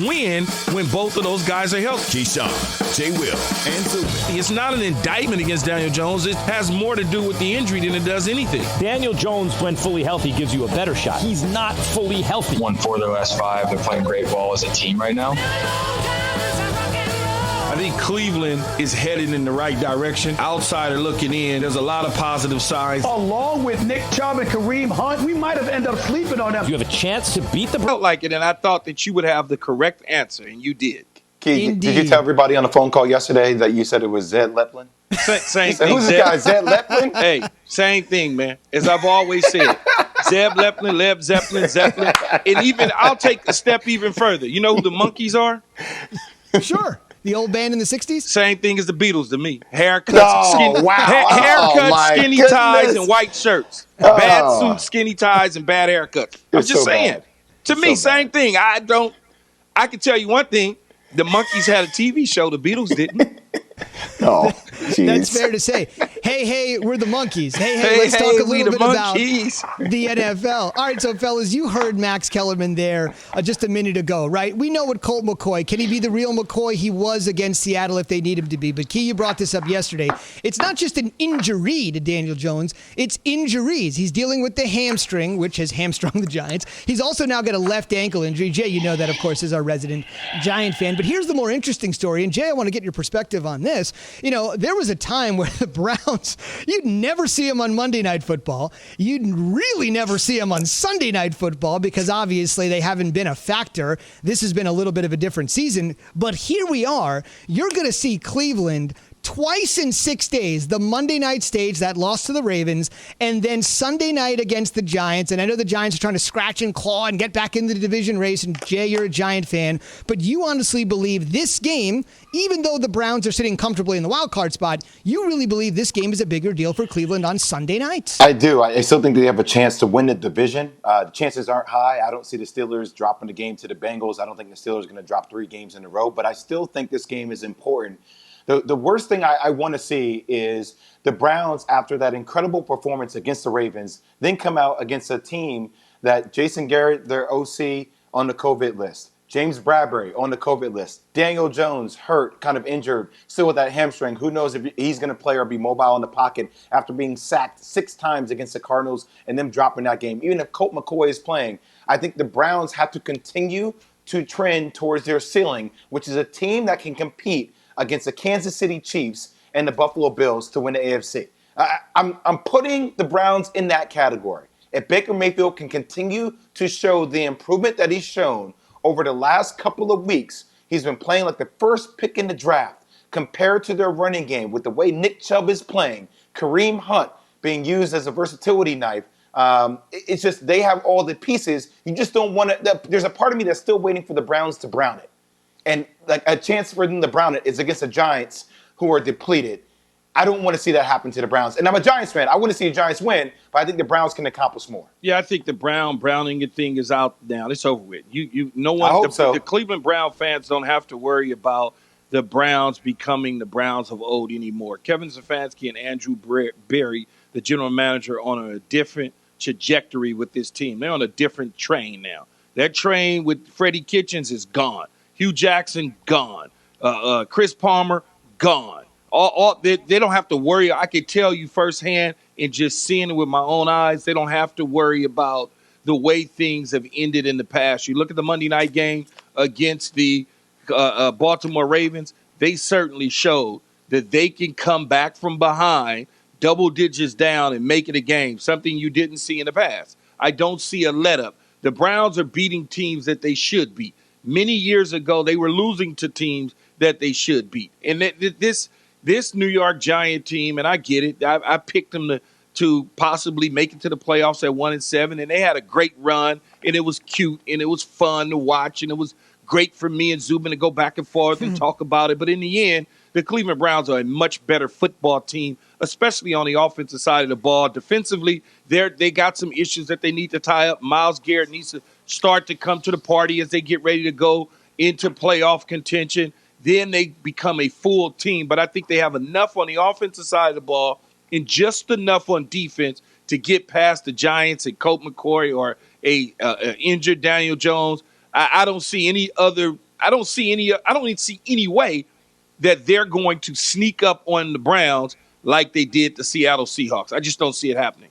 win when both of those guys are healthy. Keyshawn, J. Will, and Zubin. It's not an indictment against Daniel Jones. It has more to do with the injury than it does anything. Daniel Jones, when fully healthy, gives you a better shot. He's not fully healthy. Won 4 of their last 5. They're playing great ball as a team right now. I think Cleveland is headed in the right direction. Outsider looking in, there's a lot of positive signs. Along with Nick Chubb and Kareem Hunt, we might have ended up sleeping on them. You have a chance to beat the... I felt like it, and I thought that you would have the correct answer, and you did. Key, did you tell everybody on the phone call yesterday that you said it was Zed Leplin? Same thing. Who's this guy, Zed Leplin? Hey, same thing, man. As I've always said, Zeb Leplin, Leb Zeppelin. And even, I'll take a step even further. You know who the Monkees are? Sure. The old band in the 60s? Same thing as the Beatles to me. Haircuts, skinny ties, and white shirts. Bad suits, skinny ties, and bad haircuts. I'm just saying. Bad. To me, same thing. I can tell you one thing. The Monkees had a TV show. The Beatles didn't. Oh, that's fair to say. Hey, we're the Monkees. Hey, let's talk a little bit about the NFL. All right, so fellas, you heard Max Kellerman there just a minute ago, right? We know what Colt McCoy, can he be the real McCoy he was against Seattle if they need him to be? But Key, you brought this up yesterday. It's not just an injury to Daniel Jones, it's injuries. He's dealing with the hamstring, which has hamstrung the Giants. He's also now got a left ankle injury. Jay, you know that, of course, is our resident Giant fan. But here's the more interesting story, and Jay, I want to get your perspective on this. You know, there was a time where the Browns, you'd never see them on Monday Night Football. You'd really never see them on Sunday Night Football because obviously they haven't been a factor. This has been a little bit of a different season. But here we are. You're going to see Cleveland twice in 6 days, the Monday night stage, that loss to the Ravens, and then Sunday night against the Giants. And I know the Giants are trying to scratch and claw and get back into the division race, and Jay, you're a Giant fan, but you honestly believe this game, even though the Browns are sitting comfortably in the wild card spot, you really believe this game is a bigger deal for Cleveland on Sunday night? I do. I still think they have a chance to win the division. The chances aren't high. I don't see the Steelers dropping the game to the Bengals. I don't think the Steelers are going to drop 3 games in a row, but I still think this game is important. The worst thing I want to see is the Browns, after that incredible performance against the Ravens, then come out against a team that Jason Garrett, their OC, on the COVID list. James Bradbury on the COVID list. Daniel Jones hurt, kind of injured, still with that hamstring. Who knows if he's going to play or be mobile in the pocket after being sacked 6 times against the Cardinals and them dropping that game. Even if Colt McCoy is playing, I think the Browns have to continue to trend towards their ceiling, which is a team that can compete against the Kansas City Chiefs and the Buffalo Bills to win the AFC. I'm putting the Browns in that category. If Baker Mayfield can continue to show the improvement that he's shown over the last couple of weeks, he's been playing like the first pick in the draft compared to their running game with the way Nick Chubb is playing, Kareem Hunt being used as a versatility knife. It's just they have all the pieces. You just don't want to. There's a part of me that's still waiting for the Browns to brown it. And like a chance for them to brown it is against the Giants who are depleted. I don't want to see that happen to the Browns. And I'm a Giants fan. I want to see the Giants win, but I think the Browns can accomplish more. Yeah, I think the browning thing is out now. It's over with. No one. The Cleveland Brown fans don't have to worry about the Browns becoming the Browns of old anymore. Kevin Stefanski and Andrew Berry, the general manager, are on a different trajectory with this team. They're on a different train now. That train with Freddie Kitchens is gone. Hugh Jackson, gone. Chris Palmer, gone. They don't have to worry. I can tell you firsthand and just seeing it with my own eyes, they don't have to worry about the way things have ended in the past. You look at the Monday night game against the Baltimore Ravens, they certainly showed that they can come back from behind, double digits down, and make it a game, something you didn't see in the past. I don't see a let-up. The Browns are beating teams that they should beat. Many years ago, they were losing to teams that they should beat. And this New York Giant team, and I get it, I picked them to possibly make it to the playoffs at 1-7, and they had a great run, and it was cute, and it was fun to watch, and it was great for me and Zubin to go back and forth and talk about it. But in the end, the Cleveland Browns are a much better football team, especially on the offensive side of the ball. Defensively, they got some issues that they need to tie up. Myles Garrett needs to start to come to the party as they get ready to go into playoff contention. Then they become a full team. But I think they have enough on the offensive side of the ball and just enough on defense to get past the Giants and Colt McCoy or a injured Daniel Jones. I don't see any other I don't even see any way that they're going to sneak up on the Browns like they did the Seattle Seahawks. I just don't see it happening.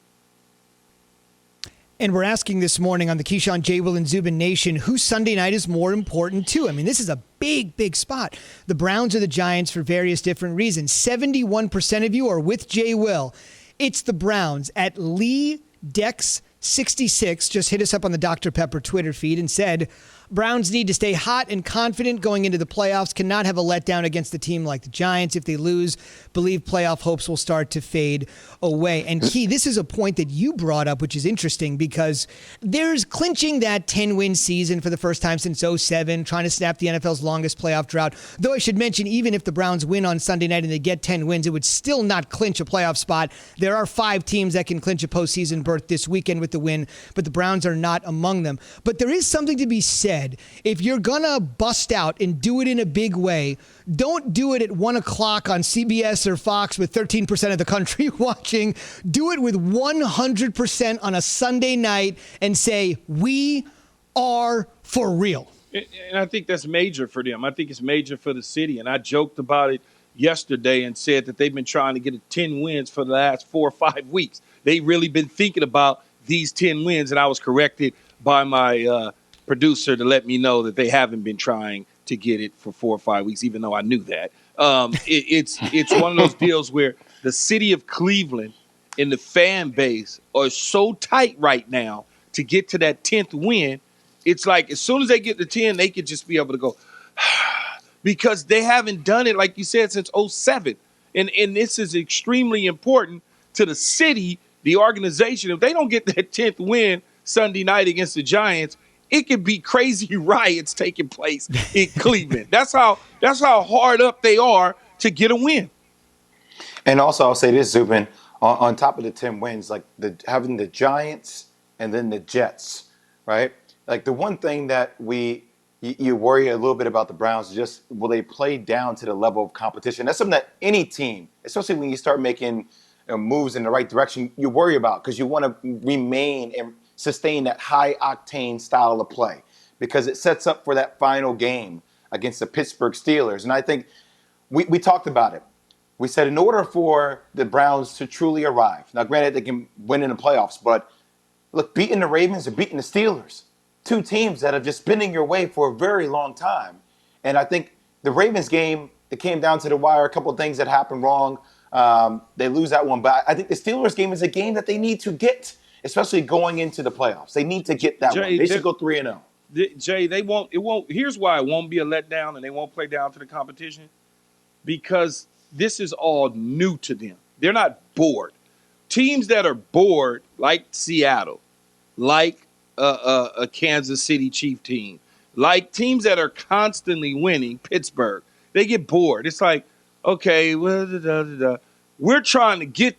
And we're asking this morning on the Keyshawn, J. Will, and Zubin Nation, whose Sunday night is more important to? I mean, this is a big, big spot. The Browns or the Giants for various different reasons. 71% of you are with J. Will. It's the Browns. At Lee Dex 66 just hit us up on the Dr. Pepper Twitter feed and said, Browns need to stay hot and confident going into the playoffs, cannot have a letdown against a team like the Giants. If they lose, believe playoff hopes will start to fade away. And Key, this is a point that you brought up, which is interesting because there's clinching that 10-win season for the first time since 2007, trying to snap the NFL's longest playoff drought. Though I should mention, even if the Browns win on Sunday night and they get 10 wins, it would still not clinch a playoff spot. There are 5 teams that can clinch a postseason berth this weekend with the win, but the Browns are not among them. But there is something to be said. If you're going to bust out and do it in a big way, don't do it at 1 o'clock on CBS or Fox with 13% of the country watching. Do it with 100% on a Sunday night and say, we are for real. And I think that's major for them. I think it's major for the city. And I joked about it yesterday and said that they've been trying to get 10 wins for the last 4 or 5 weeks. They've really been thinking about these 10 wins, and I was corrected by my producer to let me know that they haven't been trying to get it for 4 or 5 weeks, even though I knew that. It's one of those deals where the city of Cleveland and the fan base are so tight right now to get to that 10th win. It's like as soon as they get to 10, they could just be able to go because they haven't done it, like you said, since 2007. And this is extremely important to the city, the organization. If they don't get that 10th win Sunday night against the Giants, it could be crazy riots taking place in Cleveland. That's how hard up they are to get a win. And also, I'll say this, Zubin, on top of the 10 wins, like having the Giants and then the Jets, right? Like the one thing that you worry a little bit about the Browns is just will they play down to the level of competition? That's something that any team, especially when you start making moves in the right direction, you worry about because you want to remain and sustain that high-octane style of play because it sets up for that final game against the Pittsburgh Steelers. And I think we talked about it. We said in order for the Browns to truly arrive, now granted they can win in the playoffs, but look, beating the Ravens and beating the Steelers, 2 teams that have just been in your way for a very long time. And I think the Ravens game, it came down to the wire, a couple of things that happened wrong. They lose that one. But I think the Steelers game is a game that they need to get, especially going into the playoffs. They need to get that one. They should go 3-0. Jay, it won't. Here's why it won't be a letdown and they won't play down to the competition. Because this is all new to them. They're not bored. Teams that are bored, like Seattle, like a Kansas City Chief team, like teams that are constantly winning, Pittsburgh, they get bored. It's like, okay, we're trying to get